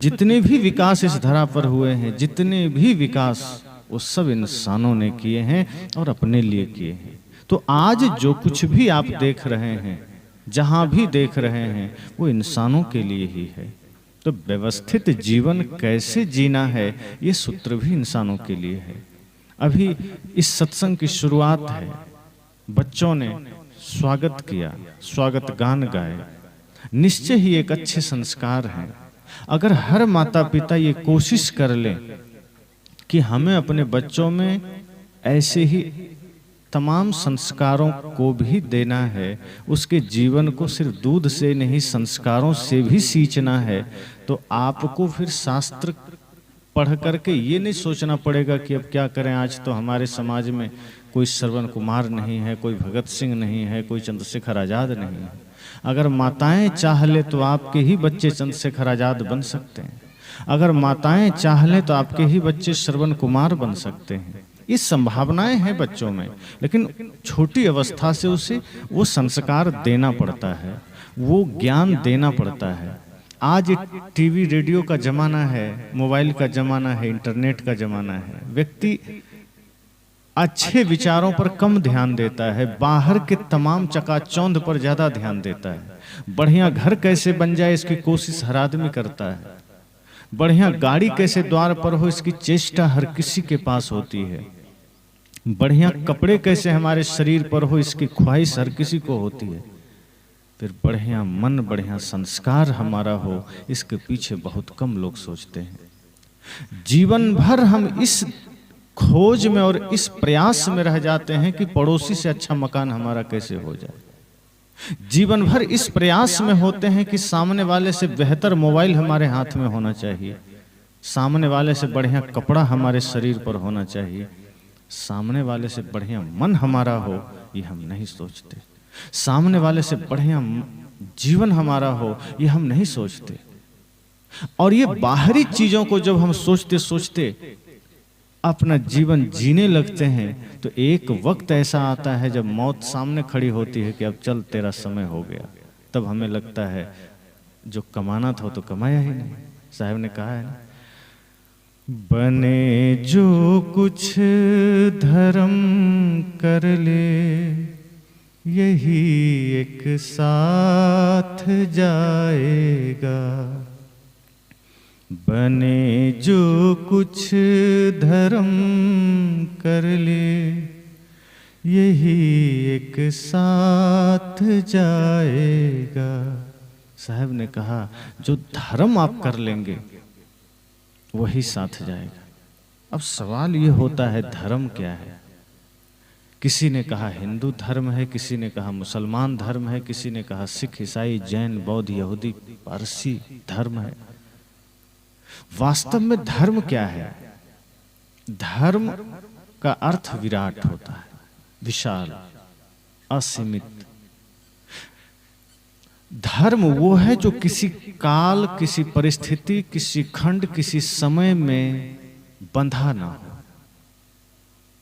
जितने भी विकास इस धरा पर हुए हैं, जितने भी विकास वो सब इंसानों ने किए हैं और अपने लिए किए हैं। तो आज जो कुछ भी आप देख रहे हैं, जहां भी देख रहे हैं, वो इंसानों के लिए ही है। तो व्यवस्थित जीवन कैसे जीना है, ये सूत्र भी इंसानों के लिए है। अभी इस सत्संग की शुरुआत है, बच्चों ने स्वागत किया, स्वागत गान गाए, निश्चय ही एक अच्छे संस्कार हैं। अगर हर माता पिता ये कोशिश कर लें कि हमें अपने बच्चों में ऐसे ही तमाम संस्कारों को भी देना है, उसके जीवन को सिर्फ दूध से नहीं संस्कारों से भी सींचना है, तो आपको फिर शास्त्र पढ़ करके ये नहीं सोचना पड़ेगा कि अब क्या करें। आज तो हमारे समाज में कोई श्रवण कुमार नहीं है, कोई भगत सिंह नहीं है, कोई चंद्रशेखर आजाद नहीं है। अगर माताएं चाह ले तो आपके ही बच्चे चंद्रशेखर आजाद बन सकते हैं। अगर माताएं चाह ले तो आपके ही बच्चे श्रवण कुमार बन सकते हैं। ये संभावनाएं हैं बच्चों में, लेकिन छोटी अवस्था से उसे वो संस्कार देना पड़ता है, वो ज्ञान देना पड़ता है। आज टीवी रेडियो का जमाना है, मोबाइल का जमाना है, इंटरनेट का जमाना है। व्यक्ति अच्छे विचारों पर कम ध्यान देता है, बाहर के तमाम चकाचौंध पर ज्यादा ध्यान देता है। बढ़िया घर कैसे बन जाए इसकी कोशिश हर आदमी करता है, बढ़िया गाड़ी कैसे द्वार पर हो इसकी चेष्टा हर किसी के पास होती है, बढ़िया कपड़े कैसे हमारे शरीर पर हो इसकी ख्वाहिश हर किसी को होती है। फिर बढ़िया मन, बढ़िया संस्कार हमारा हो, इसके पीछे बहुत कम लोग सोचते हैं। जीवन भर हम इस खोज में और इस प्रयास में रह जाते हैं कि पड़ोसी से अच्छा मकान हमारा कैसे हो जाए। जीवन भर इस प्रयास में होते हैं कि सामने वाले से बेहतर मोबाइल हमारे हाथ में होना चाहिए, सामने वाले से बढ़िया कपड़ा हमारे शरीर पर होना चाहिए, सामने वाले से बढ़िया मन हमारा हो, ये हम नहीं सोचते। सामने वाले से बढ़िया जीवन हमारा हो, ये हम नहीं सोचते। और ये बाहरी चीजों को जब हम सोचते सोचते अपना जीवन जीने लगते हैं, तो एक वक्त ऐसा आता है जब मौत सामने खड़ी होती है कि अब चल तेरा समय हो गया। तब हमें लगता है जो कमाना था तो कमाया ही नहीं। साहब ने कहा है ना, बने जो कुछ धर्म कर ले, यही एक साथ जाएगा। बने जो कुछ धर्म कर ले, यही एक साथ जाएगा। साहब ने कहा जो धर्म आप कर लेंगे वही साथ जाएगा। अब सवाल ये होता है धर्म क्या है। किसी ने कहा हिंदू धर्म है, किसी ने कहा मुसलमान धर्म है, किसी ने कहा सिख, ईसाई, जैन, बौद्ध, यहूदी, पारसी धर्म है। वास्तव में धर्म क्या है? धर्म का अर्थ विराट होता है, विशाल, असीमित। धर्म वो है जो किसी काल, किसी परिस्थिति, किसी खंड, किसी समय में बंधा ना हो।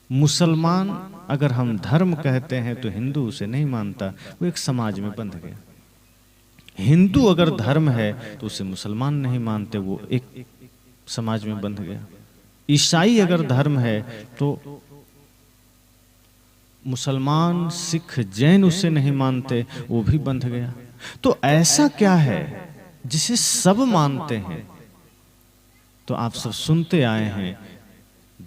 मुसलमान अगर हम धर्म कहते हैं तो हिंदू उसे नहीं मानता, वो एक समाज में बंध गया। हिंदू अगर धर्म है तो उसे मुसलमान नहीं मानते, वो एक समाज में बंध गया। ईसाई अगर धर्म है तो मुसलमान, सिख, जैन उसे नहीं मानते, वो भी बंध गया। तो ऐसा क्या है जिसे सब मानते हैं? तो आप सब सुनते आए हैं,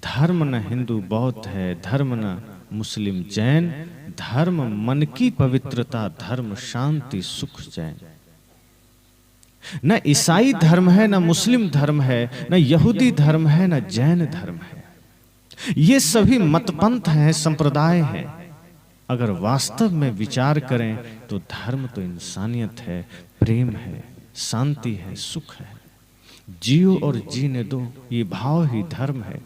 धर्म न हिंदू बौद्ध है, धर्म न मुस्लिम जैन, धर्म मन की पवित्रता, धर्म शांति सुख चैन। न ईसाई धर्म है, न मुस्लिम धर्म है, न यहूदी धर्म है, न जैन धर्म है। ये सभी मतपंथ हैं, संप्रदाय हैं। अगर वास्तव में विचार करें तो धर्म तो इंसानियत है, प्रेम है, शांति है, सुख है। जियो और जीने दो, ये भाव ही धर्म है।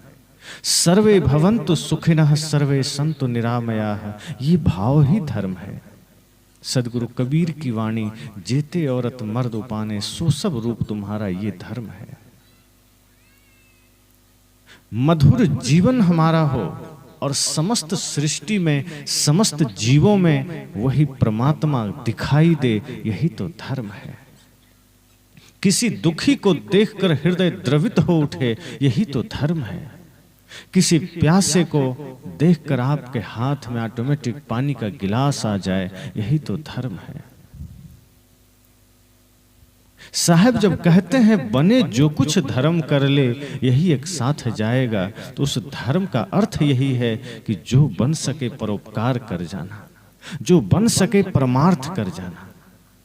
सर्वे भवन्तु सुखिनः सर्वे सन्तु निरामयाः, ये भाव ही धर्म है। सदगुरु कबीर की वाणी, जेते औरत मर्द उपाने, सो सब रूप तुम्हारा, ये धर्म है। मधुर जीवन हमारा हो और समस्त सृष्टि में, समस्त जीवों में वही परमात्मा दिखाई दे, यही तो धर्म है। किसी दुखी को देखकर हृदय द्रवित हो उठे, यही तो धर्म है। किसी प्यासे को देखकर आपके हाथ में ऑटोमेटिक पानी का गिलास आ जाए, यही तो धर्म है। साहब जब कहते हैं बने जो कुछ धर्म कर ले यही एक साथ जाएगा, तो उस धर्म का अर्थ यही है कि जो बन सके परोपकार कर जाना, जो बन सके परमार्थ कर जाना,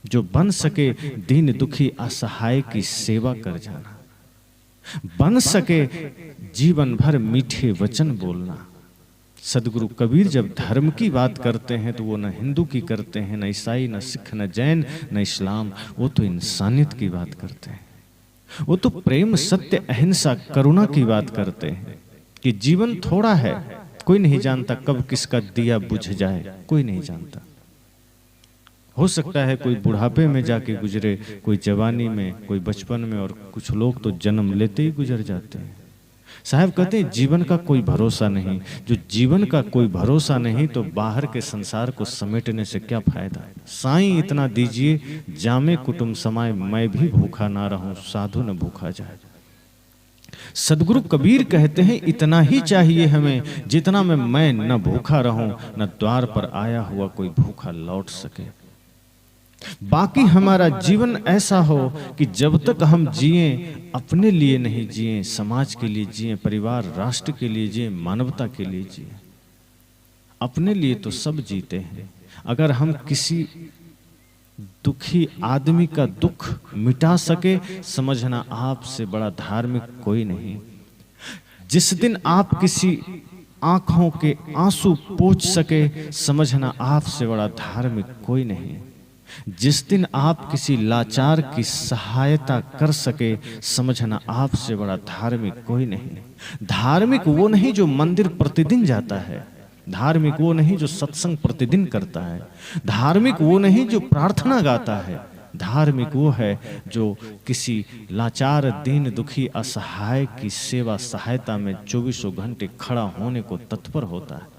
जो बन सके दीन दुखी असहाय की सेवा कर जाना, बन सके जीवन भर मीठे वचन बोलना। सदगुरु कबीर जब धर्म की बात करते हैं तो वो न हिंदू की करते हैं, न ईसाई, न सिख, न जैन, न इस्लाम, वो तो इंसानियत की बात करते हैं। वो तो प्रेम, सत्य, अहिंसा, करुणा की बात करते हैं कि जीवन थोड़ा है, कोई नहीं जानता कब किसका दिया बुझ जाए, कोई नहीं जानता। हो सकता है कोई बुढ़ापे में जाके गुजरे, कोई जवानी में, कोई बचपन में, और कुछ लोग तो जन्म लेते ही गुजर जाते हैं। साहब कहते हैं जीवन का कोई भरोसा नहीं। जो जीवन का कोई भरोसा नहीं तो बाहर के संसार को समेटने से क्या फायदा। साईं इतना दीजिए जामे कुटुंब समाए, मैं भी भूखा ना रहूं, साधु न भूखा जाए। सदगुरु कबीर कहते हैं इतना ही चाहिए हमें जितना में मैं न भूखा रहूं, न द्वार पर आया हुआ कोई भूखा लौट सके। बाकी हमारा जीवन ऐसा हो कि जब तक हम जिए अपने लिए नहीं जिए, समाज के लिए जिए, परिवार राष्ट्र के लिए जिए, मानवता के लिए जिए। अपने लिए तो सब जीते हैं। अगर हम किसी दुखी आदमी का दुख मिटा सके, समझना आपसे बड़ा धार्मिक कोई नहीं। जिस दिन आप किसी आंखों के आंसू पोंछ सके, समझना आपसे बड़ा धार्मिक कोई नहीं। जिस दिन आप किसी लाचार की सहायता कर सके, समझना आपसे बड़ा धार्मिक कोई नहीं। धार्मिक वो नहीं जो मंदिर प्रतिदिन जाता है, धार्मिक वो नहीं जो सत्संग प्रतिदिन करता है, धार्मिक वो नहीं जो प्रार्थना गाता है, धार्मिक वो है जो किसी लाचार दीन दुखी असहाय की सेवा सहायता में 24 घंटे खड़ा होने को तत्पर होता है।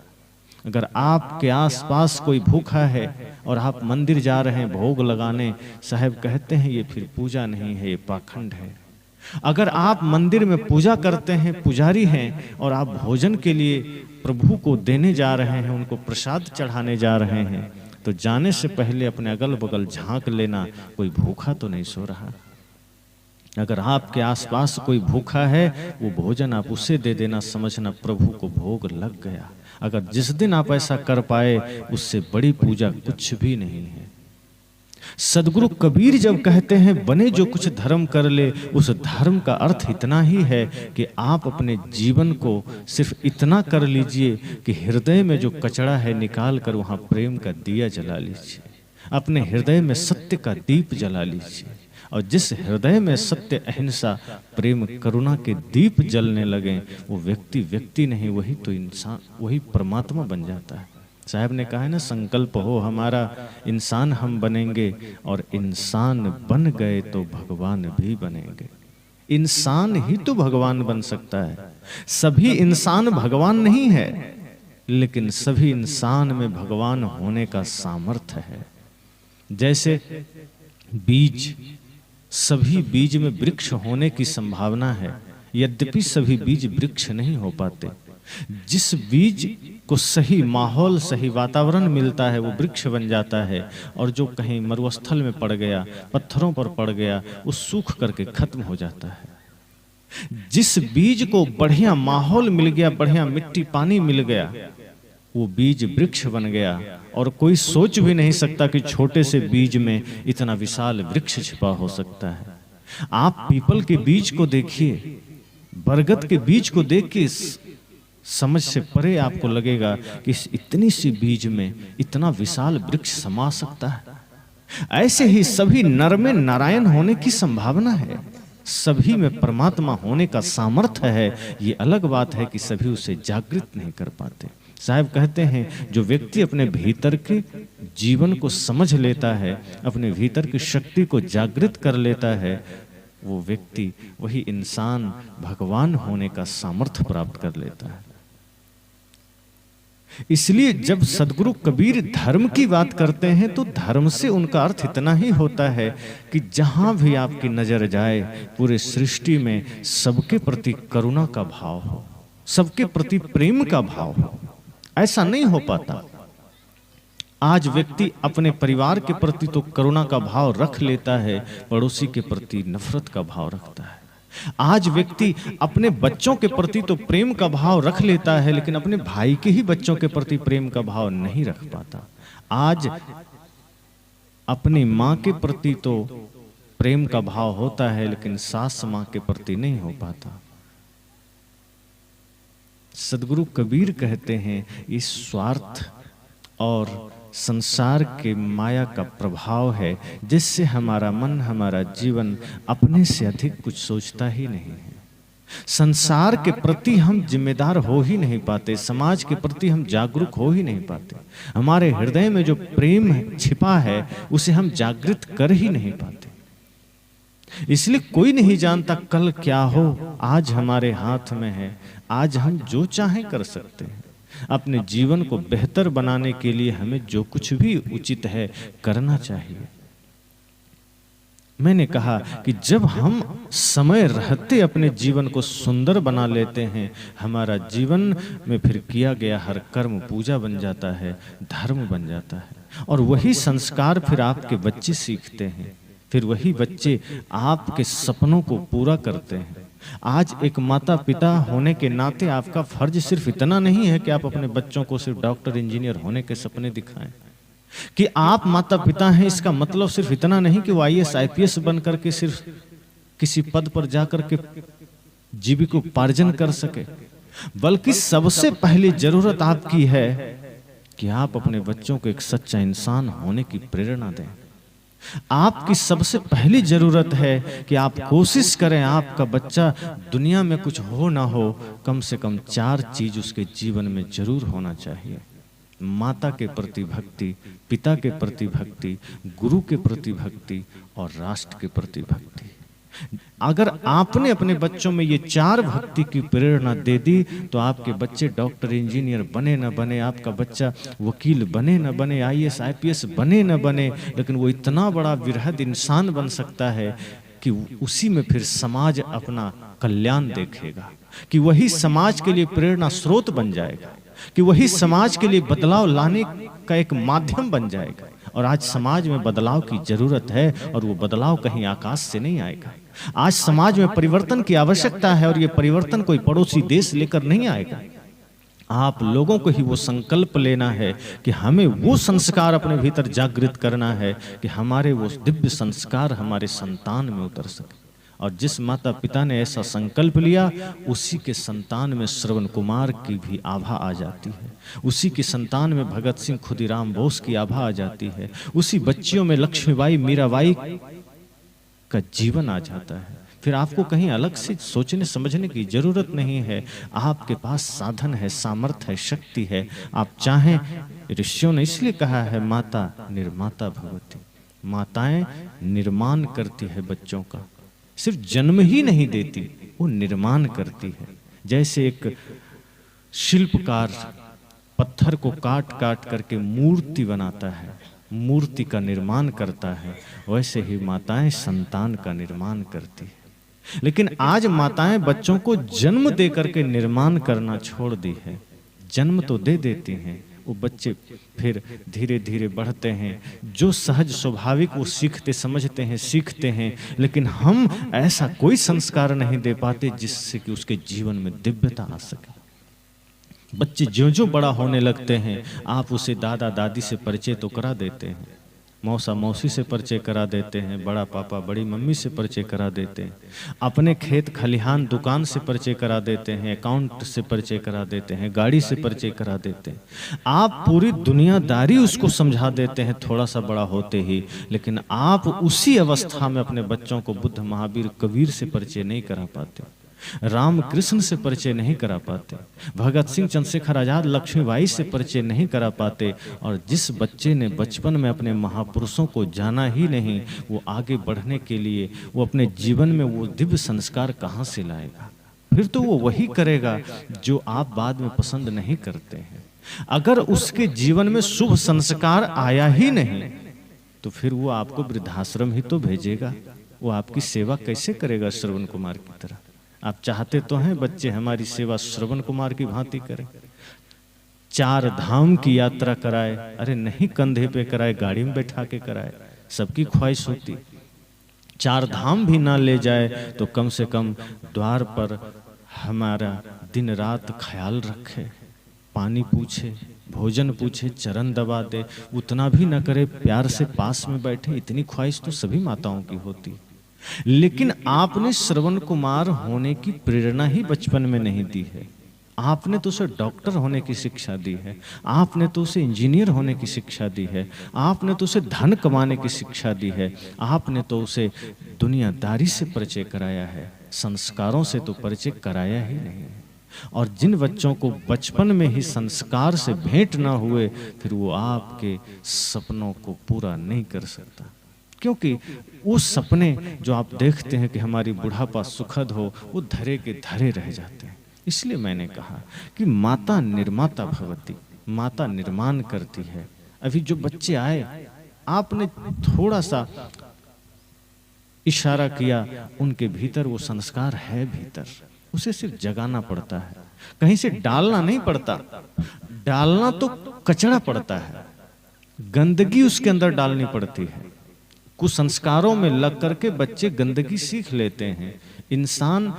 अगर आपके आसपास कोई भूखा है और आप मंदिर जा रहे हैं भोग लगाने, साहब कहते हैं ये फिर पूजा नहीं है, ये पाखंड है। अगर आप मंदिर में पूजा करते हैं, पुजारी हैं, और आप भोजन के लिए प्रभु को देने जा रहे हैं, उनको प्रसाद चढ़ाने जा रहे हैं, तो जाने से पहले अपने अगल बगल झांक लेना, कोई भूखा तो नहीं सो रहा। अगर आपके आसपास कोई भूखा है, वो भोजन आप उसे दे देना, समझना प्रभु को भोग लग गया। अगर जिस दिन आप ऐसा कर पाए, उससे बड़ी पूजा कुछ भी नहीं है। सदगुरु कबीर जब कहते हैं बने जो कुछ धर्म कर ले, उस धर्म का अर्थ इतना ही है कि आप अपने जीवन को सिर्फ इतना कर लीजिए कि हृदय में जो कचरा है निकाल कर वहां प्रेम का दिया जला लीजिए। अपने हृदय में सत्य का दीप जला लीजिए, और जिस हृदय में सत्य, अहिंसा, प्रेम, करुणा के दीप जलने लगे, वो व्यक्ति व्यक्ति नहीं, वही तो इंसान, वही परमात्मा बन जाता है। साहब ने कहा है ना, संकल्प हो हमारा इंसान हम बनेंगे, और इंसान बन गए तो भगवान भी बनेंगे। इंसान ही तो भगवान बन सकता है। सभी इंसान भगवान नहीं है, लेकिन सभी इंसान में भगवान होने का सामर्थ्य है। जैसे बीज, सभी बीज में वृक्ष होने की संभावना है, यद्यपि सभी बीज वृक्ष नहीं हो पाते। जिस बीज को सही माहौल, सही वातावरण मिलता है, वो वृक्ष बन जाता है, और जो कहीं मरुस्थल में पड़ गया, पत्थरों पर पड़ गया, वो सूख करके खत्म हो जाता है। जिस बीज को बढ़िया माहौल मिल गया, बढ़िया मिट्टी पानी मिल गया, वो बीज वृक्ष बन गया, और कोई सोच भी नहीं सकता कि छोटे से बीज में इतना विशाल वृक्ष छिपा हो सकता है। आप पीपल के बीज को देखिए, बरगद के बीज को देख के समझ से परे आपको लगेगा कि इस इतनी सी बीज में इतना विशाल वृक्ष समा सकता है। ऐसे ही सभी नर में नारायण होने की संभावना है, सभी में परमात्मा होने का सामर्थ्य है। ये अलग बात है कि सभी उसे जागृत नहीं कर पाते। साहब कहते हैं जो व्यक्ति अपने भीतर के जीवन को समझ लेता है, अपने भीतर की शक्ति को जागृत कर लेता है, वो व्यक्ति, वही इंसान भगवान होने का सामर्थ्य प्राप्त कर लेता है। इसलिए जब सदगुरु कबीर धर्म की बात करते हैं तो धर्म से उनका अर्थ इतना ही होता है कि जहां भी आपकी नजर जाए पूरे सृष्टि में सबके प्रति करुणा का भाव हो, सबके प्रति प्रेम का भाव हो। ऐसा नहीं हो पाता। आज व्यक्ति अपने परिवार के प्रति तो करुणा का भाव रख लेता है, पड़ोसी के प्रति नफरत का भाव रखता है। आज व्यक्ति अपने बच्चों के प्रति तो प्रेम का भाव रख लेता है, लेकिन अपने भाई के ही बच्चों के प्रति प्रेम का भाव नहीं रख पाता। आज अपनी माँ के प्रति तो प्रेम का भाव होता है, लेकिन सास माँ के प्रति नहीं हो पाता। सदगुरु कबीर कहते हैं इस स्वार्थ और संसार के माया का प्रभाव है, जिससे हमारा मन, हमारा जीवन अपने से अधिक कुछ सोचता ही नहीं है। संसार के प्रति हम जिम्मेदार हो ही नहीं पाते, समाज के प्रति हम जागरूक हो ही नहीं पाते। हमारे हृदय में जो प्रेम छिपा है उसे हम जागृत कर ही नहीं पाते। इसलिए कोई नहीं जानता कल क्या हो, आज हमारे हाथ में है। आज हम जो चाहें कर सकते हैं। अपने जीवन को बेहतर बनाने के लिए हमें जो कुछ भी उचित है करना चाहिए। मैंने कहा कि जब हम समय रहते अपने जीवन को सुंदर बना लेते हैं, हमारा जीवन में फिर किया गया हर कर्म पूजा बन जाता है, धर्म बन जाता है। और वही संस्कार फिर आपके बच्चे सीखते हैं, फिर वही बच्चे आपके सपनों को पूरा करते हैं। आज एक माता पिता होने के नाते आपका फर्ज सिर्फ इतना नहीं है कि आप अपने बच्चों को सिर्फ डॉक्टर इंजीनियर होने के सपने दिखाएं। कि आप माता पिता हैं इसका मतलब सिर्फ इतना नहीं कि वो IAS IPS बन करके सिर्फ किसी पद पर जाकर के जीविकोपार्जन कर सके, बल्कि सबसे पहली जरूरत आपकी है कि आप अपने बच्चों को एक सच्चा इंसान होने की प्रेरणा दें। आपकी सबसे पहली जरूरत है कि आप कोशिश करें आपका बच्चा दुनिया में कुछ हो ना हो, कम से कम 4 चीज उसके जीवन में जरूर होना चाहिए। माता के प्रति भक्ति, पिता के प्रति भक्ति, गुरु के प्रति भक्ति और राष्ट्र के प्रति भक्ति। अगर आपने अपने बच्चों में ये 4 भक्ति की प्रेरणा दे दी तो आपके बच्चे डॉक्टर इंजीनियर बने न बने, आपका बच्चा वकील बने न बने, IAS IPS बने न बने, लेकिन वो इतना बड़ा वृहद इंसान बन सकता है कि उसी में फिर समाज अपना कल्याण देखेगा, कि वही समाज के लिए प्रेरणा स्रोत बन जाएगा, कि वही समाज के लिए बदलाव लाने का एक माध्यम बन जाएगा। और आज समाज में बदलाव की जरूरत है, और वो बदलाव कहीं आकाश से नहीं आएगा। आज समाज में परिवर्तन की आवश्यकता है, और ये परिवर्तन कोई पड़ोसी देश लेकर नहीं आएगा। आप लोगों को ही वो संकल्प लेना है कि हमें वो संस्कार अपने भीतर जागृत करना है कि हमारे वो दिव्य संस्कार हमारे संतान में उतर सके। और जिस माता पिता ने ऐसा संकल्प लिया, उसी के संतान में श्रवण कुमार की भी आभा आ जाती है, उसी के संतान में भगत सिंह, खुदीराम बोस की आभा आ जाती है, उसी बच्चियों में लक्ष्मीबाई, मीराबाई का जीवन आ जाता है। फिर आपको कहीं अलग से सोचने समझने की जरूरत नहीं है। आपके पास साधन है, सामर्थ्य है, शक्ति है। आप चाहें, ऋषियों ने इसलिए कहा है माता निर्माता भवति, माताएं निर्माण करती है बच्चों का, सिर्फ जन्म ही नहीं देती, वो निर्माण करती है। जैसे एक शिल्पकार पत्थर को काट काट करके मूर्ति बनाता है, मूर्ति का निर्माण करता है, वैसे ही माताएं संतान का निर्माण करती है। लेकिन आज माताएं बच्चों को जन्म दे करके निर्माण करना छोड़ दी है। जन्म तो दे देती हैं, वो बच्चे फिर धीरे धीरे बढ़ते हैं, जो सहज स्वाभाविक वो सीखते समझते हैं, सीखते हैं, लेकिन हम ऐसा कोई संस्कार नहीं दे पाते जिससे कि उसके जीवन में दिव्यता आ सके। बच्चे ज्यों ज्यों बड़ा होने लगते हैं, आप उसे दादा दादी से परिचय तो करा देते हैं, मौसा मौसी से परिचय करा देते हैं, बड़ा पापा बड़ी मम्मी से परिचय करा देते हैं, अपने खेत खलिहान दुकान से परिचय करा देते हैं, अकाउंट से परिचय करा देते हैं, गाड़ी से परिचय करा देते हैं। आप पूरी दुनियादारी उसको समझा देते हैं थोड़ा सा बड़ा होते ही, लेकिन आप उसी अवस्था में अपने बच्चों को बुद्ध, महावीर, कबीर से परिचय नहीं करा पाते, राम कृष्ण से परिचय नहीं करा पाते, भगत सिंह, चंद्रशेखर आजाद, लक्ष्मीबाई से परिचय नहीं करा पाते। और जिस बच्चे ने बचपन में अपने महापुरुषों को जाना ही नहीं, वो आगे बढ़ने के लिए वो अपने जीवन में वो दिव्य संस्कार कहाँ से लाएगा? फिर तो वो वही करेगा जो आप बाद में पसंद नहीं करते हैं। अगर उसके जीवन में शुभ संस्कार आया ही नहीं तो फिर वो आपको वृद्धाश्रम ही तो भेजेगा, वो आपकी सेवा कैसे करेगा श्रवण कुमार की तरह। आप चाहते तो हैं बच्चे हमारी सेवा श्रवण कुमार की भांति करें, 4 धाम की यात्रा कराए, अरे नहीं कंधे पे कराए, गाड़ी में बैठा के कराए, सबकी ख्वाहिश होती। 4 धाम भी ना ले जाए तो कम से कम द्वार पर हमारा दिन रात ख्याल रखे, पानी पूछे, भोजन पूछे, चरण दबा दे, उतना भी न करे, प्यार से पास में बैठे, इतनी ख्वाहिश तो सभी माताओं की होती। लेकिन आपने श्रवण कुमार होने की प्रेरणा ही बचपन में नहीं दी है। आपने तो उसे डॉक्टर होने की शिक्षा दी है, आपने तो उसे इंजीनियर होने की शिक्षा दी है, आपने तो उसे धन कमाने की शिक्षा दी है, आपने तो उसे दुनियादारी से परिचय कराया है, संस्कारों से तो परिचय कराया ही नहीं है। और जिन बच्चों को बचपन में ही संस्कार से भेंट ना हुए, फिर वो आपके सपनों को पूरा नहीं कर सकता, क्योंकि वो सपने जो आप देखते हैं कि हमारी बुढ़ापा सुखद हो, वो धरे के धरे रह जाते हैं। इसलिए मैंने कहा कि माता निर्माता भवती, माता निर्माण करती है। अभी जो बच्चे आए, आपने थोड़ा सा इशारा किया, उनके भीतर वो संस्कार है भीतर, उसे सिर्फ जगाना पड़ता है, कहीं से डालना नहीं पड़ता। डालना तो कचरा पड़ता है, गंदगी उसके अंदर डालनी पड़ती है। कुछ संस्कारों में लग करके बच्चे गंदगी सीख लेते हैं, इंसान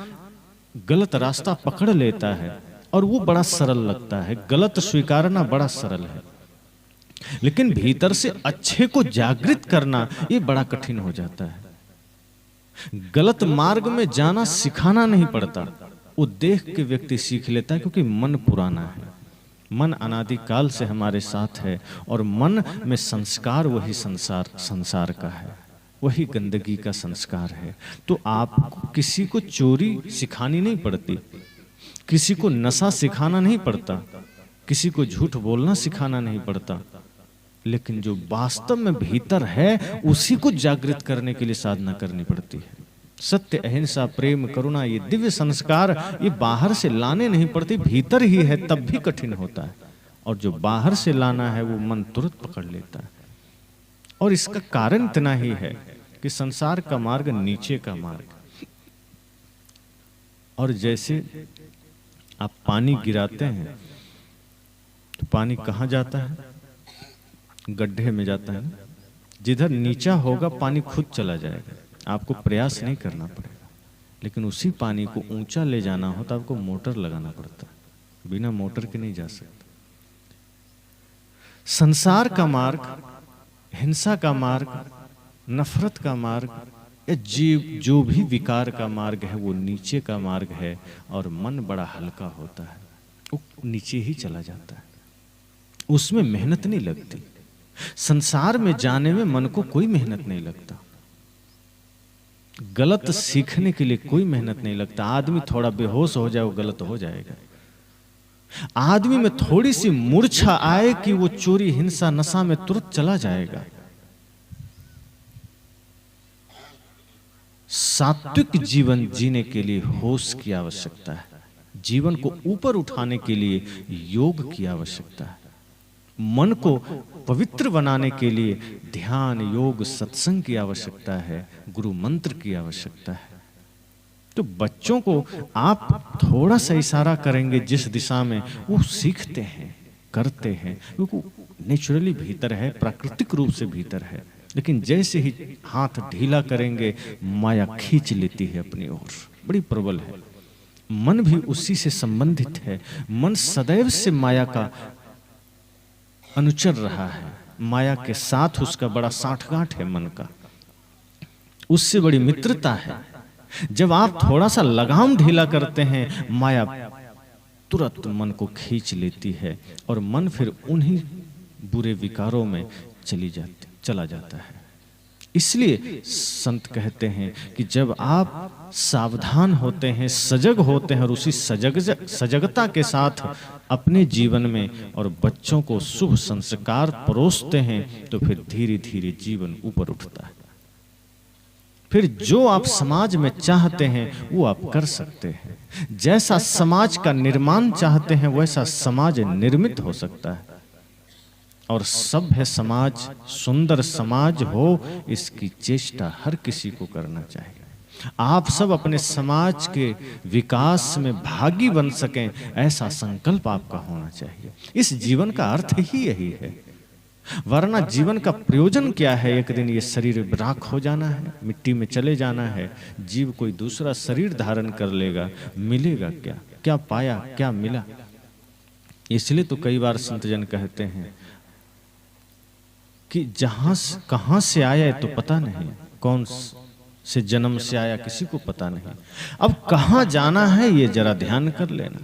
गलत रास्ता पकड़ लेता है और वो बड़ा सरल लगता है, गलत स्वीकारना बड़ा सरल है, लेकिन भीतर से अच्छे को जागृत करना ये बड़ा कठिन हो जाता है। गलत मार्ग में जाना सिखाना नहीं पड़ता, वो देख के व्यक्ति सीख लेता है, क्योंकि मन पुराना है, मन अनादिकाल से हमारे साथ है और मन में संस्कार वही संसार का है, वही गंदगी का संस्कार है। तो आपको किसी को चोरी सिखानी नहीं पड़ती, किसी को नशा सिखाना नहीं पड़ता, किसी को झूठ बोलना सिखाना नहीं पड़ता, लेकिन जो वास्तव में भीतर है उसी को जागृत करने के लिए साधना करनी पड़ती है। सत्य, अहिंसा, प्रेम, करुणा, ये दिव्य संस्कार ये बाहर से लाने नहीं पड़ते, भीतर ही है, तब भी कठिन होता है। और जो बाहर से लाना है वो मन तुरंत पकड़ लेता है। और इसका कारण इतना ही है कि संसार का मार्ग नीचे का मार्ग, और जैसे आप पानी गिराते हैं तो पानी कहाँ जाता है? गड्ढे में जाता है ना। जिधर नीचा होगा पानी खुद चला जाएगा, आपको प्रयास नहीं करना पड़ेगा। लेकिन उसी पानी को ऊंचा ले जाना हो तो आपको मोटर लगाना पड़ता है, बिना मोटर के नहीं जा सकता। संसार का मार्ग, हिंसा का मार्ग, नफरत का मार्ग, या जीव जो भी विकार का मार्ग है वो नीचे का मार्ग है, और मन बड़ा हल्का होता है, वो नीचे ही चला जाता है, उसमें मेहनत नहीं लगती। संसार में जाने में मन को कोई मेहनत नहीं लगता, गलत सीखने के लिए कोई मेहनत नहीं लगता। आदमी थोड़ा बेहोश हो जाए वो गलत हो जाएगा, आदमी में थोड़ी सी मूर्छा आए कि वो चोरी, हिंसा, नशा में तुरंत चला जाएगा। सात्विक जीवन जीने के लिए होश की आवश्यकता है, जीवन को ऊपर उठाने के लिए योग की आवश्यकता है, मन को पवित्र बनाने के लिए ध्यान, योग, सत्संग की आवश्यकता है, गुरु मंत्र की आवश्यकता है। तो बच्चों को आप थोड़ा सा इशारा करेंगे जिस दिशा में, वो सीखते हैं, करते हैं, क्योंकि नेचुरली भीतर है, प्राकृतिक रूप से भीतर है। लेकिन जैसे ही हाथ ढीला करेंगे माया खींच लेती है अपनी ओर, बड़ी प्रबल है। मन भी उसी से संबंधित है, मन सदैव से माया का अनुचर रहा है, माया के साथ उसका बड़ा साठगांठ है, मन का उससे बड़ी मित्रता है। जब आप थोड़ा सा लगाम ढीला करते हैं, माया तुरंत मन को खींच लेती है और मन फिर उन्हीं बुरे विकारों में चला जाता है। इसलिए संत कहते हैं कि जब आप सावधान होते हैं, सजग होते हैं और उसी सजगता के साथ अपने जीवन में और बच्चों को शुभ संस्कार परोसते हैं, तो फिर धीरे धीरे जीवन ऊपर उठता है। फिर जो आप समाज में चाहते हैं वो आप कर सकते हैं। जैसा समाज का निर्माण चाहते हैं वैसा समाज निर्मित हो सकता है। और सभ्य समाज, सुंदर समाज हो, इसकी चेष्टा हर किसी को करना चाहिए। आप सब अपने समाज के विकास में भागी बन सकें, ऐसा संकल्प आपका होना चाहिए। इस जीवन का अर्थ ही यही है। वरना जीवन का प्रयोजन क्या है? एक दिन ये शरीर राख हो जाना है, मिट्टी में चले जाना है। जीव कोई दूसरा शरीर धारण कर लेगा, मिलेगा क्या? क्या पाया, क्या मिला? इसलिए तो कई बार संतजन कहते हैं कि कहां से आया तो पता नहीं, कौन से जन्म से आया किसी को पता नहीं। अब कहां जाना है ये जरा ध्यान कर लेना,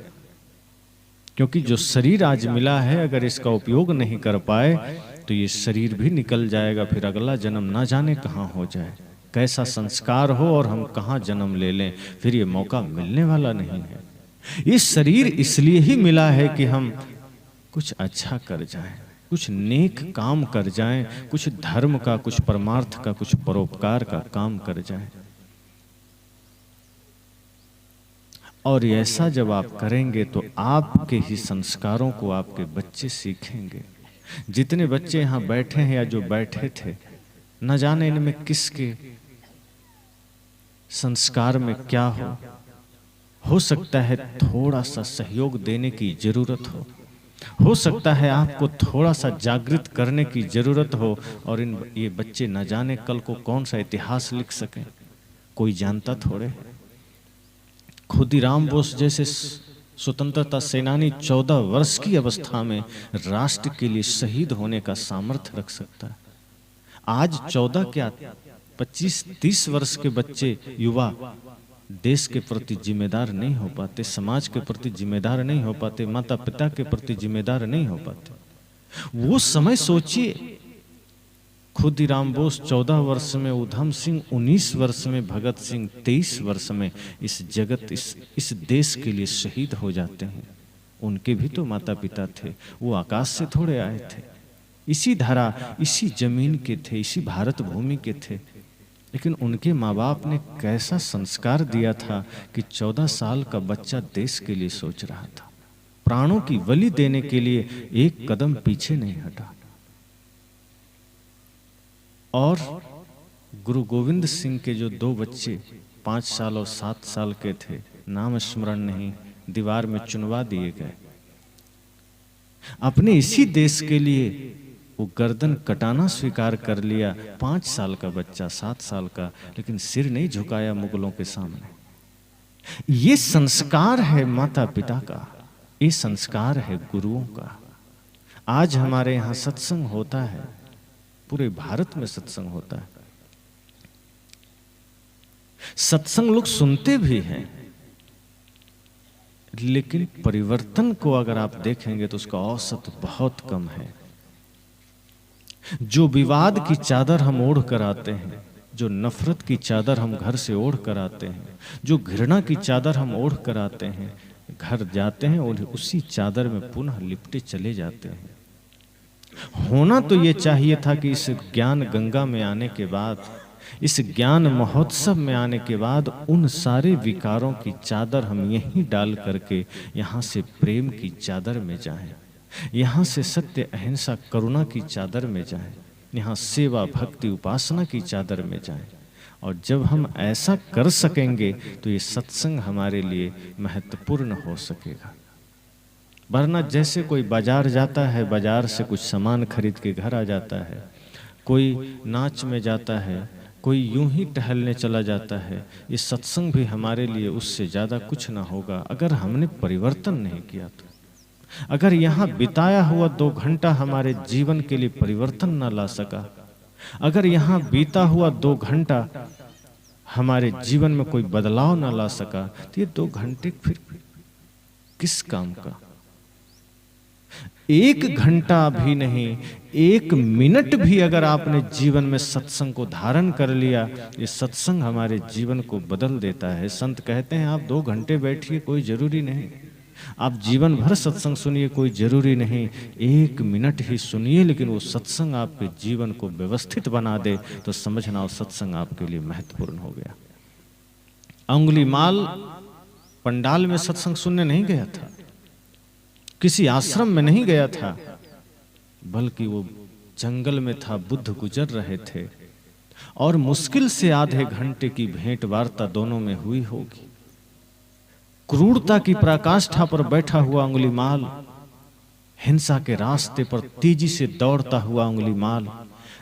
क्योंकि जो शरीर आज मिला है अगर इसका उपयोग नहीं कर पाए तो ये शरीर भी निकल जाएगा। फिर अगला जन्म ना जाने कहां हो जाए, कैसा संस्कार हो और हम कहां जन्म ले लें, फिर ये मौका मिलने वाला नहीं है। ये शरीर इसलिए ही मिला है कि हम कुछ अच्छा कर जाएं, कुछ नेक काम कर जाएं, कुछ धर्म का, कुछ परमार्थ का, कुछ परोपकार का काम कर जाएं। और ऐसा जब आप करेंगे तो आपके ही संस्कारों को आपके बच्चे सीखेंगे। जितने बच्चे यहाँ बैठे हैं या जो बैठे थे, न जाने इनमें किसके संस्कार में क्या हो सकता है थोड़ा सा सहयोग देने की जरूरत हो सकता है आपको थोड़ा सा जागृत करने की जरूरत हो। और ये बच्चे न जाने कल को कौन सा इतिहास लिख सकें, कोई जानता थोड़े। खुदीराम बोस जैसे स्वतंत्रता सेनानी 14 वर्ष की अवस्था में राष्ट्र के लिए शहीद होने का सामर्थ्य रख सकता है। आज 14 क्या 25-30 वर्ष के बच्चे, युवा देश के प्रति जिम्मेदार नहीं हो पाते, समाज के प्रति जिम्मेदार नहीं हो पाते, माता पिता के प्रति जिम्मेदार नहीं हो पाते। वो समय सोचिए, खुदीराम बोस 14 वर्ष में, उधम सिंह 19 वर्ष में, भगत सिंह 23 वर्ष में इस जगत, इस देश के लिए शहीद हो जाते हैं। उनके भी तो माता पिता थे, वो आकाश से थोड़े आए थे, इसी धरा, इसी जमीन के थे, इसी भारत भूमि के थे। लेकिन उनके माँ बाप ने कैसा संस्कार दिया था कि 14 साल का बच्चा देश के लिए सोच रहा था, प्राणों की बलि देने के लिए एक कदम पीछे नहीं हटा। और गुरु गोविंद सिंह के जो 2 बच्चे 5 साल और 7 साल के थे, नाम स्मरण नहीं, दीवार में चुनवा दिए गए। अपने इसी देश के लिए वो गर्दन कटाना स्वीकार कर लिया। 5 साल का बच्चा, 7 साल का, लेकिन सिर नहीं झुकाया मुगलों के सामने। ये संस्कार है माता पिता का, ये संस्कार है गुरुओं का। आज हमारे यहाँ सत्संग होता है, पूरे भारत में सत्संग होता है। सत्संग लोग सुनते भी हैं, लेकिन परिवर्तन को अगर आप देखेंगे तो उसका औसत बहुत कम है। जो विवाद की चादर हम ओढ़ कर आते हैं, जो नफरत की चादर हम घर से ओढ़ कर आते हैं, जो घृणा की चादर हम ओढ़ कर आते हैं, घर जाते हैं और उसी चादर में पुनः लिपटे चले जाते हैं। होना तो ये चाहिए था कि इस ज्ञान गंगा में आने के बाद, इस ज्ञान महोत्सव में आने के बाद उन सारे विकारों की चादर हम यहीं डाल करके यहाँ से प्रेम की चादर में जाएं, यहाँ से सत्य अहिंसा करुणा की चादर में जाएं, यहाँ सेवा भक्ति उपासना की चादर में जाएं। और जब हम ऐसा कर सकेंगे तो ये सत्संग हमारे लिए महत्वपूर्ण हो सकेगा। वरना जैसे कोई बाजार जाता है, बाजार से कुछ सामान खरीद के घर आ जाता है, कोई नाच में जाता है, कोई यूं ही टहलने चला जाता है, ये सत्संग भी हमारे लिए उससे ज़्यादा कुछ ना होगा अगर हमने परिवर्तन नहीं किया तो। अगर यहाँ बिताया हुआ 2 घंटा हमारे जीवन के लिए परिवर्तन ना ला सका, अगर यहाँ बीता हुआ 2 घंटा हमारे जीवन में कोई बदलाव ना ला सका, तो ये 2 घंटे फिर किस काम का? 1 घंटा भी नहीं, 1 मिनट भी अगर आपने जीवन में सत्संग को धारण कर लिया, ये सत्संग हमारे जीवन को बदल देता है। संत कहते हैं आप 2 घंटे बैठिए, कोई जरूरी नहीं, आप जीवन भर सत्संग सुनिए, कोई जरूरी नहीं 1 मिनट ही सुनिए, लेकिन वो सत्संग आपके जीवन को व्यवस्थित बना दे तो समझना वो सत्संग आपके लिए महत्वपूर्ण हो गया। अंगुलीमाल पंडाल में सत्संग सुनने नहीं गया था, किसी आश्रम में नहीं गया था, बल्कि वो जंगल में था। बुद्ध गुजर रहे थे और मुश्किल से आधे घंटे की भेंट वार्ता दोनों में हुई होगी। क्रूरता की पराकाष्ठा पर बैठा हुआ अंगुलीमाल, हिंसा के रास्ते पर तेजी से दौड़ता हुआ अंगुलीमाल,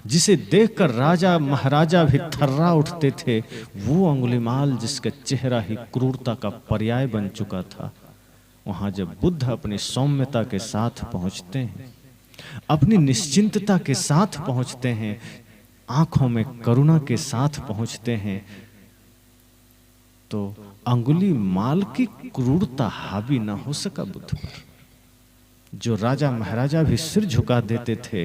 जिसे देखकर राजा महाराजा भी थर्रा उठते थे, वो अंगुलीमाल जिसका चेहरा ही क्रूरता का पर्याय बन चुका था। वहां जब बुद्ध अपनी सौम्यता के साथ पहुंचते हैं, अपनी निश्चिंतता के साथ पहुंचते हैं, आंखों में करुणा के साथ पहुंचते हैं, तो अंगुलीमाल की क्रूरता हावी ना हो सका बुद्ध पर। जो राजा महाराजा भी सिर झुका देते थे,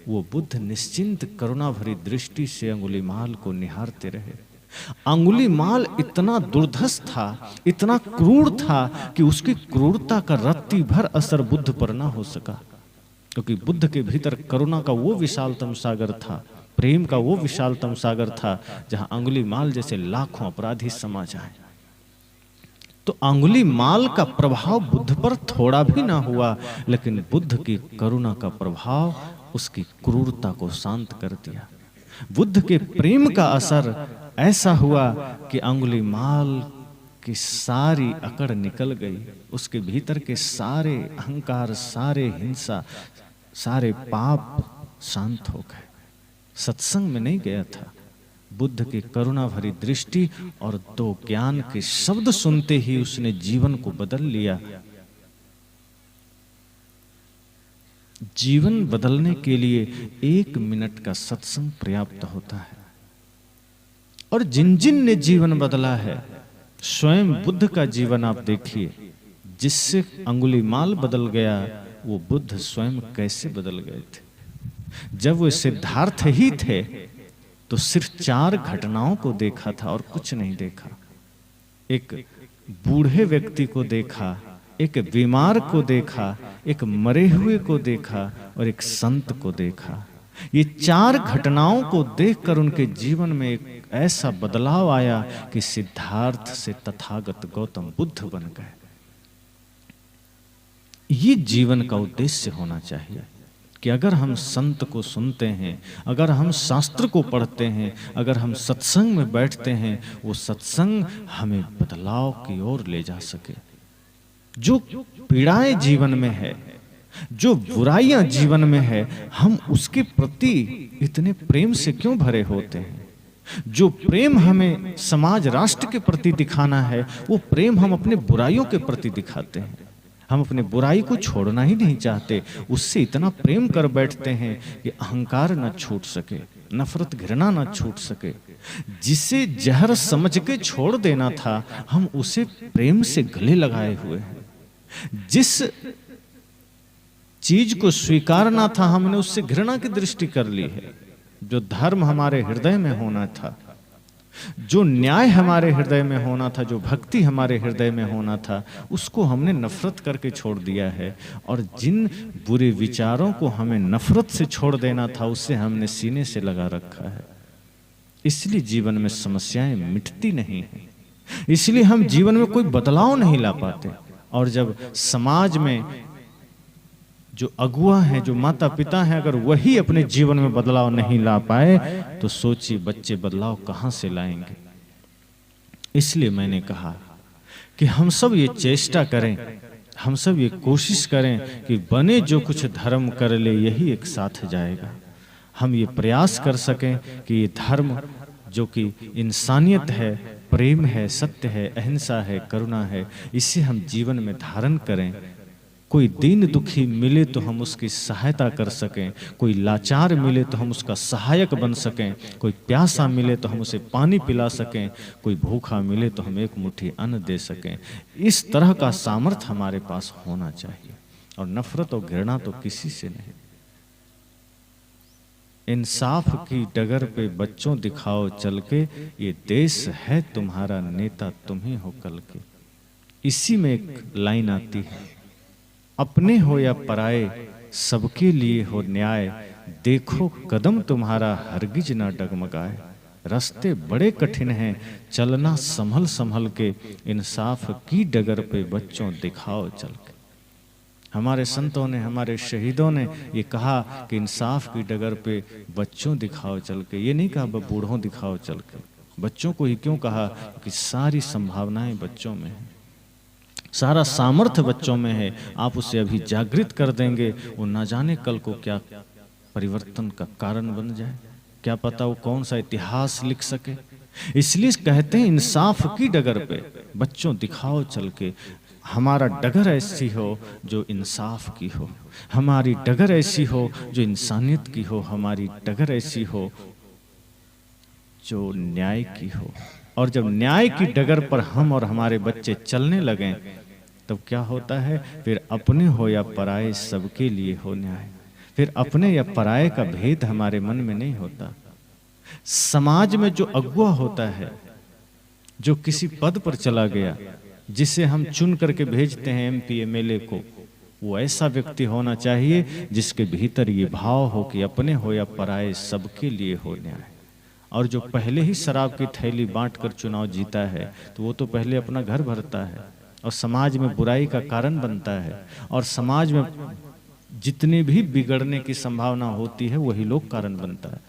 वो बुद्ध निश्चिंत करुणा भरी दृष्टि से अंगुलीमाल को निहारते रहे। अंगुलीमाल इतना दुर्धर्ष था, इतना क्रूर था कि उसकी क्रूरता का रत्ती भर असर बुद्ध पर ना हो सका, क्योंकि बुद्ध के भीतर करुणा का वो विशालतम सागर था, प्रेम का वो विशालतम सागर था, जहां अंगुलीमाल जैसे लाखों अपराधी समा जाए। तो अंगुलीमाल का प्रभाव बुद्ध पर थोड़ा भी ना हुआ, लेकिन बुद्ध की करुणा का प्रभाव उसकी क्रूरता को शांत कर दिया। बुद्ध के प्रेम का असर ऐसा हुआ कि अंगुलीमाल की सारी अकड़ निकल गई, उसके भीतर के सारे अहंकार, सारे हिंसा, सारे पाप शांत हो गए। सत्संग में नहीं गया था, बुद्ध की करुणा भरी दृष्टि और 2 ज्ञान के शब्द सुनते ही उसने जीवन को बदल लिया। जीवन बदलने के लिए 1 मिनट का सत्संग पर्याप्त होता है। और जिन जिन ने जीवन बदला है, स्वयं बुद्ध का जीवन आप देखिए, जिससे अंगुलीमाल बदल गया, वो बुद्ध स्वयं कैसे बदल गए थे। जब वो सिद्धार्थ ही थे तो सिर्फ 4 घटनाओं को देखा था और कुछ नहीं देखा। एक बूढ़े व्यक्ति को देखा, एक बीमार को देखा, एक मरे हुए को देखा और एक संत को देखा। ये 4 घटनाओं को देखकर उनके जीवन में एक ऐसा बदलाव आया कि सिद्धार्थ से तथागत गौतम बुद्ध बन गए। ये जीवन का उद्देश्य होना चाहिए कि अगर हम संत को सुनते हैं, अगर हम शास्त्र को पढ़ते हैं, अगर हम सत्संग में बैठते हैं, वो सत्संग हमें बदलाव की ओर ले जा सके। जो पीड़ाएं जीवन में है, जो बुराइयां जीवन में है, हम उसके प्रति इतने प्रेम से क्यों भरे होते हैं। जो प्रेम हमें समाज राष्ट्र के प्रति दिखाना है, वो प्रेम हम अपने बुराइयों के प्रति दिखाते हैं। हम अपने बुराई को छोड़ना ही नहीं चाहते, उससे इतना प्रेम कर बैठते हैं कि अहंकार न छूट सके, नफरत घृणा न छूट सके। जिसे जहर समझ के छोड़ देना था, हम उसे प्रेम से गले लगाए हुए हैं। जिस चीज को स्वीकारना था, हमने उससे घृणा की दृष्टि कर ली है। जो धर्म हमारे हृदय में होना था, जो न्याय हमारे हृदय में होना था, जो भक्ति हमारे हृदय में होना था, उसको हमने नफरत करके छोड़ दिया है। और जिन बुरे विचारों को हमें नफरत से छोड़ देना था, उससे हमने सीने से लगा रखा है। इसलिए जीवन में समस्याएं मिटती नहीं हैं, इसलिए हम जीवन में कोई बदलाव नहीं ला पाते। और जब समाज में जो अगुआ हैं, जो माता पिता हैं, अगर वही अपने जीवन में बदलाव नहीं ला पाए, तो सोचिए बच्चे बदलाव कहां से लाएंगे। इसलिए मैंने कहा कि हम सब ये चेष्टा करें, हम सब ये कोशिश करें कि बने जो कुछ धर्म कर ले, यही एक साथ जाएगा। हम ये प्रयास कर सकें कि ये धर्म जो कि इंसानियत है, प्रेम है, सत्य है, अहिंसा है, करुणा है, इसे हम जीवन में धारण करें। कोई दीन दुखी मिले तो हम उसकी सहायता कर सकें, कोई लाचार मिले तो हम उसका सहायक बन सकें, कोई प्यासा मिले तो हम उसे पानी पिला सकें, कोई भूखा मिले तो हम एक मुट्ठी अन्न दे सकें। इस तरह का सामर्थ्य हमारे पास होना चाहिए। और नफरत और घृणा तो किसी से नहीं। इंसाफ की डगर पे बच्चों दिखाओ चल के, ये देश है तुम्हारा, नेता तुम ही हो कल के। इसी में एक लाइन आती है, अपने हो या पराए सबके लिए हो न्याय, देखो कदम तुम्हारा हरगिज ना डगमगाए। रास्ते बड़े कठिन हैं, चलना संभल संभल के, इंसाफ की डगर पे बच्चों दिखाओ चल के। हमारे संतों ने, हमारे शहीदों ने ये कहा कि इंसाफ की डगर पे बच्चों दिखाओ चल के। ये नहीं कहा बूढ़ों दिखाओ चल के। बच्चों को ही क्यों कहा? कि सारी संभावनाएं बच्चों में है, सारा सामर्थ्य बच्चों में है। आप उसे अभी जागृत कर देंगे, वो ना जाने कल को क्या परिवर्तन का कारण बन जाए, क्या पता वो कौन सा इतिहास लिख सके। इसलिए कहते हैं इंसाफ की डगर पे बच्चों दिखाओ चल के। हमारा डगर ऐसी हो जो इंसाफ की हो, हमारी डगर ऐसी हो जो इंसानियत की हो, हमारी डगर ऐसी हो जो न्याय की हो। और जब न्याय की डगर पर हम और हमारे बच्चे चलने लगें तब क्या होता है? फिर अपने हो या पराये सबके लिए हो न्याय। फिर अपने या पराये का भेद हमारे मन में नहीं होता। समाज में जो अगुवा होता है, जो किसी पद पर चला गया, जिसे हम चुन करके भेजते हैं एमपी एमएलए को, वो ऐसा व्यक्ति होना चाहिए जिसके भीतर ये भाव हो कि अपने हो या पराये सबके लिए हो न्याय। और जो पहले ही शराब की थैली बांट कर चुनाव जीता है तो वो तो पहले अपना घर भरता है और समाज में बुराई का कारण बनता है, और समाज में जितने भी बिगड़ने की संभावना होती है वही लोग कारण बनता है।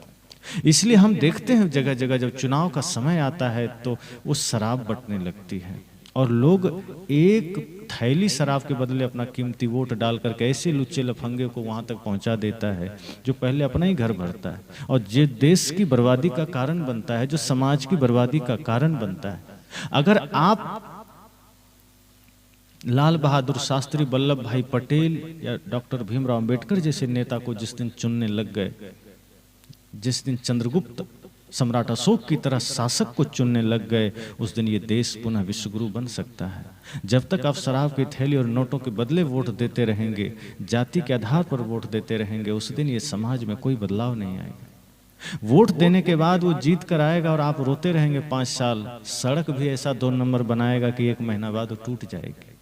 इसलिए हम देखते हैं जगह जगह जब चुनाव का समय आता है तो वो शराब बंटने लगती है और लोग एक थैली शराब के बदले अपना कीमती वोट डाल करके ऐसे लुच्चे लफंगे को वहां तक पहुंचा देता है जो पहले अपना ही घर भरता है, और जो देश की बर्बादी का कारण बनता है, जो समाज की बर्बादी का कारण बनता है। अगर आप लाल बहादुर शास्त्री, वल्लभ भाई पटेल या डॉक्टर भीमराव अंबेडकर जैसे नेता को जिस दिन चुनने लग गए, जिस दिन चंद्रगुप्त सम्राट अशोक की तरह शासक को चुनने लग गए, उस दिन ये देश पुनः विश्वगुरु बन सकता है। जब तक आप शराब की थैली और नोटों के बदले वोट देते रहेंगे, जाति के आधार पर वोट देते रहेंगे, उस दिन ये समाज में कोई बदलाव नहीं आएगा। वोट देने के बाद वो जीत कर आएगा और आप रोते रहेंगे 5 साल। सड़क भी ऐसा 2 नंबर बनाएगा कि 1 महीना बाद वो टूट जाएगी।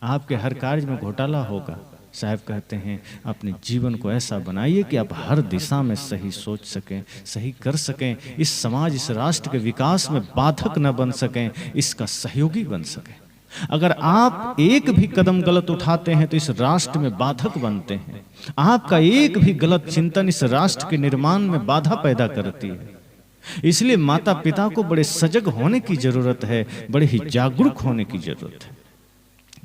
आपके हर कार्य में घोटाला होगा। साहब कहते हैं अपने जीवन को ऐसा बनाइए कि आप हर दिशा में सही सोच सकें, सही कर सकें, इस समाज, इस राष्ट्र के विकास में बाधक न बन सकें, इसका सहयोगी बन सकें। अगर आप एक भी कदम गलत उठाते हैं तो इस राष्ट्र में बाधक बनते हैं। आपका एक भी गलत चिंतन इस राष्ट्र के निर्माण में बाधा पैदा करती है। इसलिए माता पिता को बड़े सजग होने की जरूरत है, बड़े ही जागरूक होने की जरूरत है,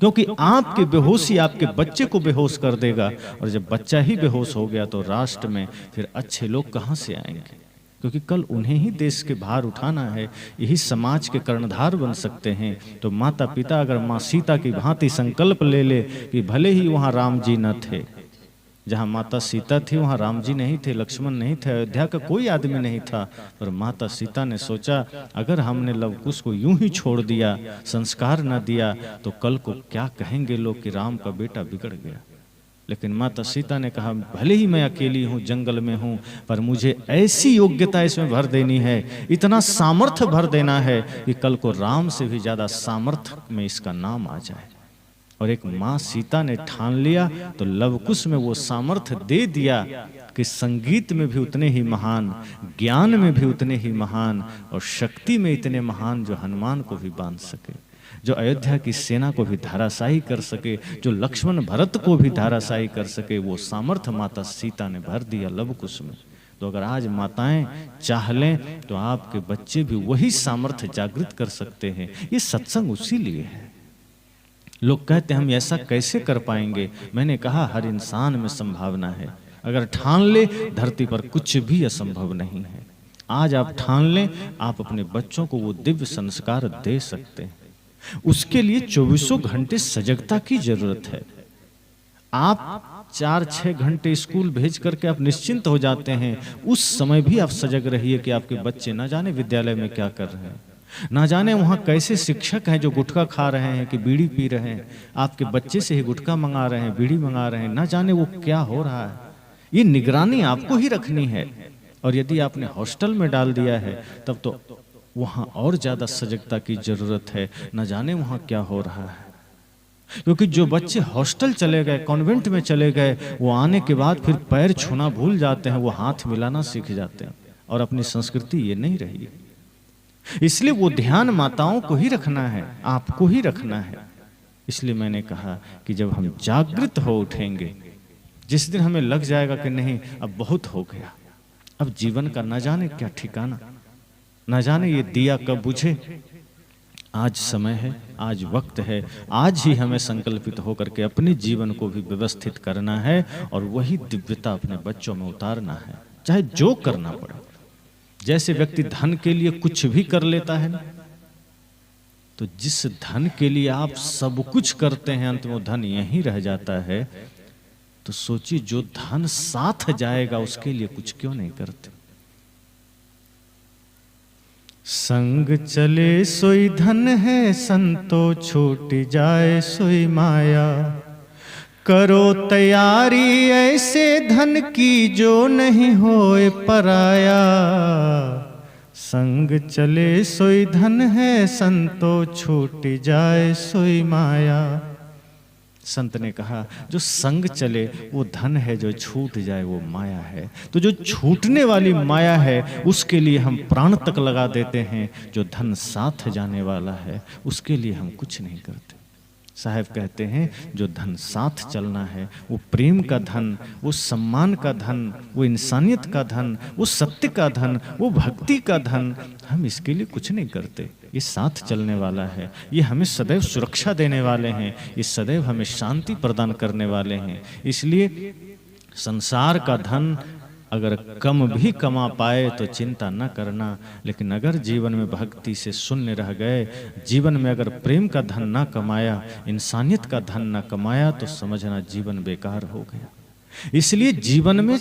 क्योंकि आपकी बेहोशी आपके बच्चे को बेहोश कर देगा, और जब बच्चा ही बेहोश हो गया तो राष्ट्र में फिर अच्छे लोग कहां से आएंगे? क्योंकि कल उन्हें ही देश के भार उठाना है, यही समाज के कर्णधार बन सकते हैं। तो माता पिता अगर माँ सीता की भांति संकल्प ले ले कि भले ही वहां राम जी न थे, जहां माता सीता थी वहां राम जी नहीं थे, लक्ष्मण नहीं थे, अयोध्या का कोई आदमी नहीं था, पर माता सीता ने सोचा अगर हमने लव कुश को यूं ही छोड़ दिया, संस्कार न दिया, तो कल को क्या कहेंगे लोग कि राम का बेटा बिगड़ गया। लेकिन माता सीता ने कहा भले ही मैं अकेली हूं, जंगल में हूं, पर मुझे ऐसी योग्यता इसमें भर देनी है, इतना सामर्थ्य भर देना है कि कल को राम से भी ज्यादा सामर्थ्य में इसका नाम आ जाए। और एक माँ सीता ने ठान लिया तो लवकुश में वो सामर्थ्य दे दिया कि संगीत में भी उतने ही महान, ज्ञान में भी उतने ही महान, और शक्ति में इतने महान जो हनुमान को भी बांध सके, जो अयोध्या की सेना को भी धाराशाही कर सके, जो लक्ष्मण भरत को भी धाराशाही कर सके, वो सामर्थ्य माता सीता ने भर दिया लवकुश में। तो अगर आज माताएं चाह लें तो आपके बच्चे भी वही सामर्थ्य जागृत कर सकते हैं। ये सत्संग उसी लिए है। लोग कहते हैं हम ऐसा कैसे कर पाएंगे? मैंने कहा हर इंसान में संभावना है, अगर ठान ले धरती पर कुछ भी असंभव नहीं है। आज आप ठान लें, आप अपने बच्चों को वो दिव्य संस्कार दे सकते हैं। उसके लिए 24 घंटे सजगता की जरूरत है। आप 4-6 घंटे स्कूल भेज करके आप निश्चिंत हो जाते हैं, उस समय भी आप सजग रहिए कि आपके बच्चे ना जाने विद्यालय में क्या कर रहे हैं, ना जाने वहाँ कैसे शिक्षक हैं जो गुटखा खा रहे हैं कि बीड़ी पी रहे हैं, आपके बच्चे से ही गुटखा मंगा रहे हैं, बीड़ी मंगा रहे हैं, ना जाने वो क्या हो रहा है। ये निगरानी आपको ही रखनी है। और यदि आपने हॉस्टल में डाल दिया है तब तो वहाँ और ज्यादा सजगता की जरूरत है, न जाने वहाँ क्या हो रहा है। क्योंकि जो बच्चे हॉस्टल चले गए, कॉन्वेंट में चले गए, वो आने के बाद फिर पैर छूना भूल जाते हैं, वो हाथ मिलाना सीख जाते हैं, और अपनी संस्कृति ये नहीं रही। इसलिए वो ध्यान माताओं को ही रखना है, आपको ही रखना है। इसलिए मैंने कहा कि जब हम जागृत हो उठेंगे, जिस दिन हमें लग जाएगा कि नहीं अब बहुत हो गया, अब जीवन का न जाने क्या ठिकाना, न जाने ये दिया कब बुझे, आज समय है, आज वक्त है, आज ही हमें संकल्पित होकर के अपने जीवन को भी व्यवस्थित करना है और वही दिव्यता अपने बच्चों में उतारना है, चाहे जो करना पड़े। जैसे व्यक्ति धन के लिए कुछ भी कर लेता है ना, तो जिस धन के लिए आप सब कुछ करते हैं, अंत में वो धन यहीं रह जाता है, तो सोचिए जो धन साथ जाएगा उसके लिए कुछ क्यों नहीं करते। संग चले सोई धन है, संतो छूट जाए सोई माया। करो तैयारी ऐसे धन की जो नहीं होए पराया। संग चले सोई धन है, संतो छूट जाए सोई माया। संत ने कहा जो संग चले वो धन है, जो छूट जाए वो माया है। तो जो छूटने वाली माया है उसके लिए हम प्राण तक लगा देते हैं, जो धन साथ जाने वाला है उसके लिए हम कुछ नहीं करते। साहब कहते हैं जो धन साथ चलना है, वो प्रेम का धन, वो सम्मान का धन, वो इंसानियत का धन, वो सत्य का धन, वो भक्ति का धन, हम इसके लिए कुछ नहीं करते। ये साथ चलने वाला है, ये हमें सदैव सुरक्षा देने वाले हैं, ये सदैव हमें शांति प्रदान करने वाले हैं। इसलिए संसार का धन अगर कम भी कमा पाए तो चिंता न करना, लेकिन अगर जीवन में भक्ति से शून्य रह गए, जीवन में अगर प्रेम का धन न कमाया, इंसानियत का धन न कमाया, तो समझना जीवन बेकार हो गया। इसलिए जीवन में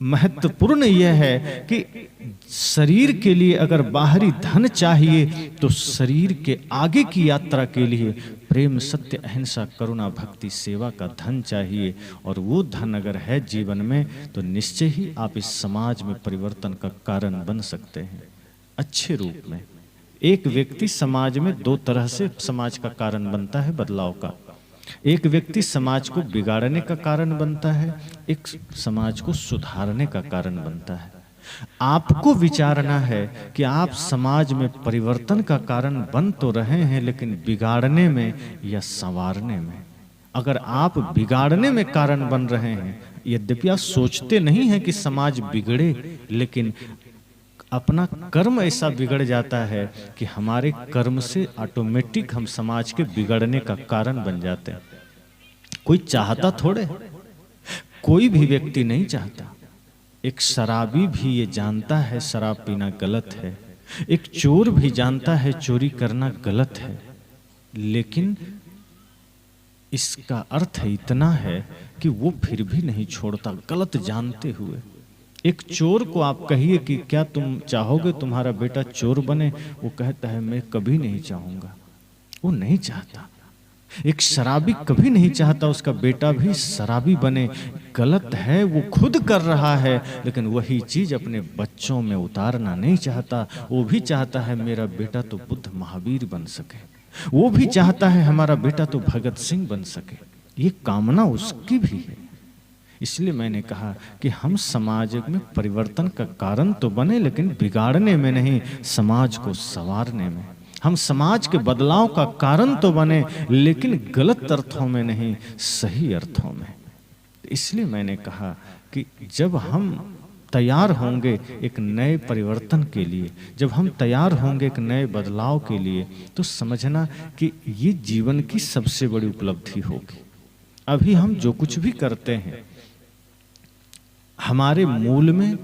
महत्वपूर्ण यह है कि शरीर के लिए अगर बाहरी धन चाहिए तो शरीर के आगे की यात्रा के लिए प्रेम, सत्य, अहिंसा, करुणा, भक्ति, सेवा का धन चाहिए। और वो धन अगर है जीवन में तो निश्चय ही आप इस समाज में परिवर्तन का कारण बन सकते हैं अच्छे रूप में। एक व्यक्ति समाज में दो तरह से समाज का कारण बनता है बदलाव का। एक व्यक्ति समाज को बिगाड़ने का कारण बनता है, एक समाज को सुधारने का कारण बनता है। आपको विचारना है कि आप समाज में परिवर्तन का कारण बन तो रहे हैं, लेकिन बिगाड़ने में या संवारने में। अगर आप बिगाड़ने में कारण बन रहे हैं, यद्यपि आप सोचते नहीं हैं कि समाज बिगड़े, लेकिन अपना कर्म ऐसा बिगड़ जाता है कि हमारे कर्म से ऑटोमेटिक हम समाज के बिगड़ने का कारण बन जाते हैं। कोई चाहता थोड़े, कोई भी व्यक्ति नहीं चाहता। एक शराबी भी ये जानता है शराब पीना गलत है, एक चोर भी जानता है चोरी करना गलत है, लेकिन इसका अर्थ इतना है कि वो फिर भी नहीं छोड़ता गलत जानते हुए। एक चोर को आप कहिए कि क्या तुम चाहोगे तुम्हारा बेटा चोर बने, वो कहता है मैं कभी नहीं चाहूंगा, वो नहीं चाहता। एक शराबी कभी नहीं चाहता उसका बेटा भी शराबी बने, गलत है वो खुद कर रहा है, लेकिन वही चीज अपने बच्चों में उतारना नहीं चाहता। वो भी चाहता है मेरा बेटा तो बुद्ध महावीर बन सके, वो भी चाहता है हमारा बेटा तो भगत सिंह बन सके, ये कामना उसकी भी है। इसलिए मैंने कहा कि हम समाज में परिवर्तन का कारण तो बने, लेकिन बिगाड़ने में नहीं, समाज को संवारने में। हम समाज के बदलाव का कारण तो बने, लेकिन गलत अर्थों में नहीं, सही अर्थों में। इसलिए मैंने कहा कि जब हम तैयार होंगे एक नए परिवर्तन के लिए, जब हम तैयार होंगे एक नए बदलाव के लिए, तो समझना कि ये जीवन की सबसे बड़ी उपलब्धि होगी। अभी हम जो कुछ भी करते हैं, हमारे मूल में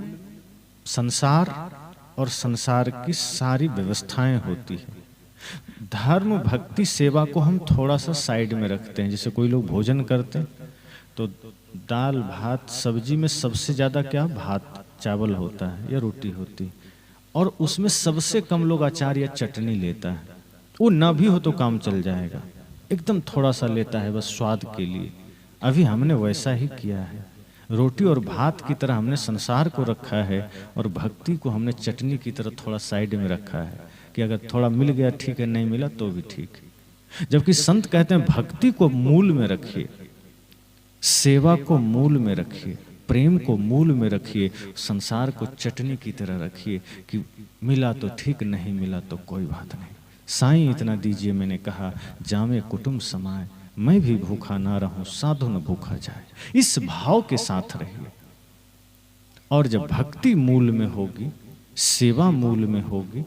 संसार और संसार की सारी व्यवस्थाएं होती हैं। धर्म, भक्ति, सेवा को हम थोड़ा सा साइड में रखते हैं। जैसे कोई लोग भोजन करते हैं तो दाल, भात, सब्जी में सबसे ज्यादा क्या भात चावल होता है या रोटी होती है, और उसमें सबसे कम लोग अचार या चटनी लेता है। वो ना भी हो तो काम चल जाएगा, एकदम थोड़ा सा लेता है बस स्वाद के लिए। अभी हमने वैसा ही किया है, रोटी और भात की तरह हमने संसार को रखा है और भक्ति को हमने चटनी की तरह थोड़ा साइड में रखा है कि अगर थोड़ा मिल गया ठीक है, नहीं मिला तो भी ठीक। जबकि संत कहते हैं भक्ति को मूल में रखिए, सेवा को मूल में रखिए, प्रेम को मूल में रखिए, संसार को चटनी की तरह रखिए कि मिला तो ठीक, नहीं मिला तो कोई बात नहीं। साईं इतना दीजिए, मैंने कहा जामे कुटुंब समाए, मैं भी भूखा ना रहूं, साधु न भूखा जाए। इस भाव के साथ रहिए। और जब भक्ति मूल में होगी, सेवा मूल में होगी,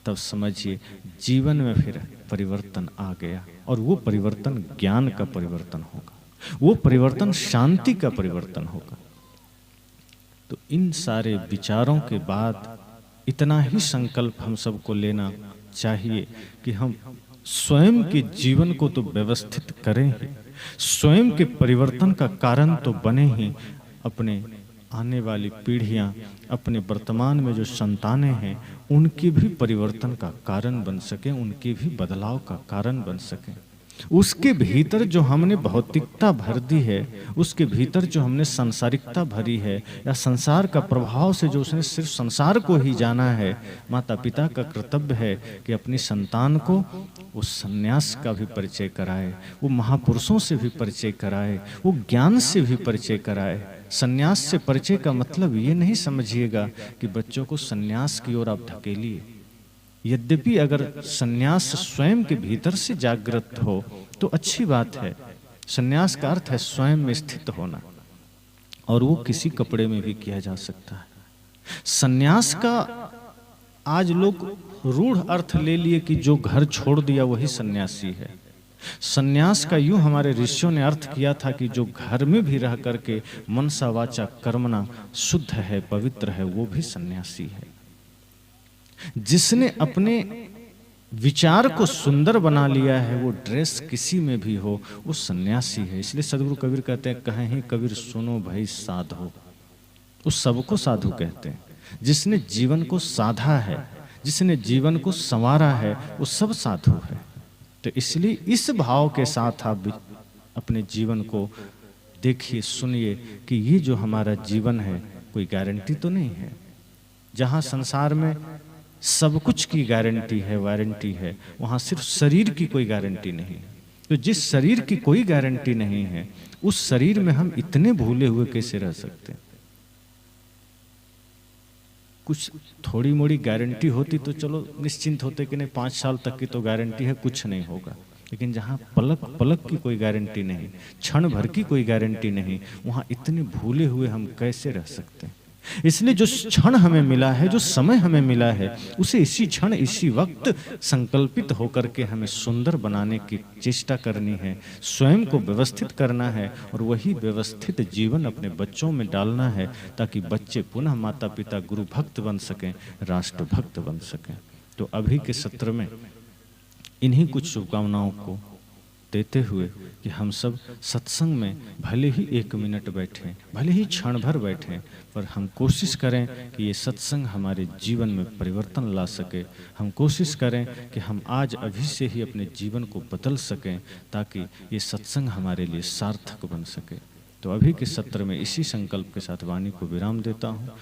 तब समझिए जीवन में फिर परिवर्तन आ गया। और वो परिवर्तन ज्ञान का परिवर्तन होगा, वो परिवर्तन शांति का परिवर्तन होगा। तो इन सारे विचारों के बाद इतना ही संकल्प हम सबको लेना चाहिए कि हम स्वयं के जीवन को तो व्यवस्थित करें ही, स्वयं के परिवर्तन का कारण तो बने ही, अपने आने वाली पीढ़ियां, अपने वर्तमान में जो संतानें हैं, उनके भी परिवर्तन का कारण बन सके, उनके भी बदलाव का कारण बन सके। उसके भीतर जो हमने भौतिकता भर दी है, उसके भीतर जो हमने संसारिकता भरी है, या संसार का प्रभाव से जो उसने सिर्फ संसार को ही जाना है, माता पिता का कर्तव्य है कि अपनी संतान को वो संन्यास का भी परिचय कराए, वो महापुरुषों से भी परिचय कराए, वो ज्ञान से भी परिचय कराए। संन्यास से परिचय का मतलब ये नहीं समझिएगा कि बच्चों को संन्यास की ओर आप धकेलिए। यद्यपि अगर संन्यास स्वयं के भीतर से जागृत हो तो अच्छी बात है। संन्यास का अर्थ है स्वयं में स्थित होना, और वो किसी कपड़े में भी किया जा सकता है। संन्यास का आज लोग रूढ़ अर्थ ले लिए कि जो घर छोड़ दिया वही सन्यासी है। संन्यास का यूं हमारे ऋषियों ने अर्थ किया था कि जो घर में भी रह करके मनसा वाचा कर्मणा शुद्ध है, पवित्र है, वो भी सन्यासी है। जिसने अपने विचार को सुंदर बना लिया है, वो ड्रेस किसी में भी हो, वो सन्यासी है। इसलिए सदगुरु कबीर कहते हैं, कहें ही कबीर सुनो भाई साधो, उस सबको साधु कहते हैं। जिसने जीवन को साधा है, जिसने जीवन को संवारा है, वो सब साधु है। तो इसलिए इस भाव के साथ आप अपने जीवन को देखिए, सुनिए कि ये जो हमारा जीवन है कोई गारंटी तो नहीं है। जहाँ संसार में सब कुछ की गारंटी है, वारंटी है, वहाँ सिर्फ शरीर की कोई गारंटी नहीं है। तो जिस शरीर की कोई गारंटी नहीं है, उस शरीर में हम इतने भूले हुए कैसे रह सकते हैं? कुछ थोड़ी मोड़ी गारंटी होती तो चलो निश्चिंत होते कि नहीं 5 साल तक की तो गारंटी है, कुछ नहीं होगा। लेकिन जहाँ पलक पलक की कोई गारंटी नहीं, क्षण भर की कोई गारंटी नहीं, वहाँ इतने भूले हुए हम कैसे रह सकते हैं? इसलिए जो क्षण हमें मिला है, जो समय हमें मिला है, उसे इसी क्षण इसी वक्त संकल्पित होकर के हमें सुंदर बनाने की चेष्टा करनी है, स्वयं को व्यवस्थित करना है, और वही व्यवस्थित जीवन अपने बच्चों में डालना है, ताकि बच्चे पुनः माता पिता गुरु भक्त बन सकें, राष्ट्र भक्त बन सकें। तो अभी के सत्र में इन्हीं कुछ शुभकामनाओं को देते हुए कि हम सब सत्संग में भले ही 1 मिनट बैठें, भले ही क्षण भर बैठें, पर हम कोशिश करें कि ये सत्संग हमारे जीवन में परिवर्तन ला सके। हम कोशिश करें कि हम आज अभी से ही अपने जीवन को बदल सकें, ताकि ये सत्संग हमारे लिए सार्थक बन सके। तो अभी के सत्र में इसी संकल्प के साथ वाणी को विराम देता हूँ।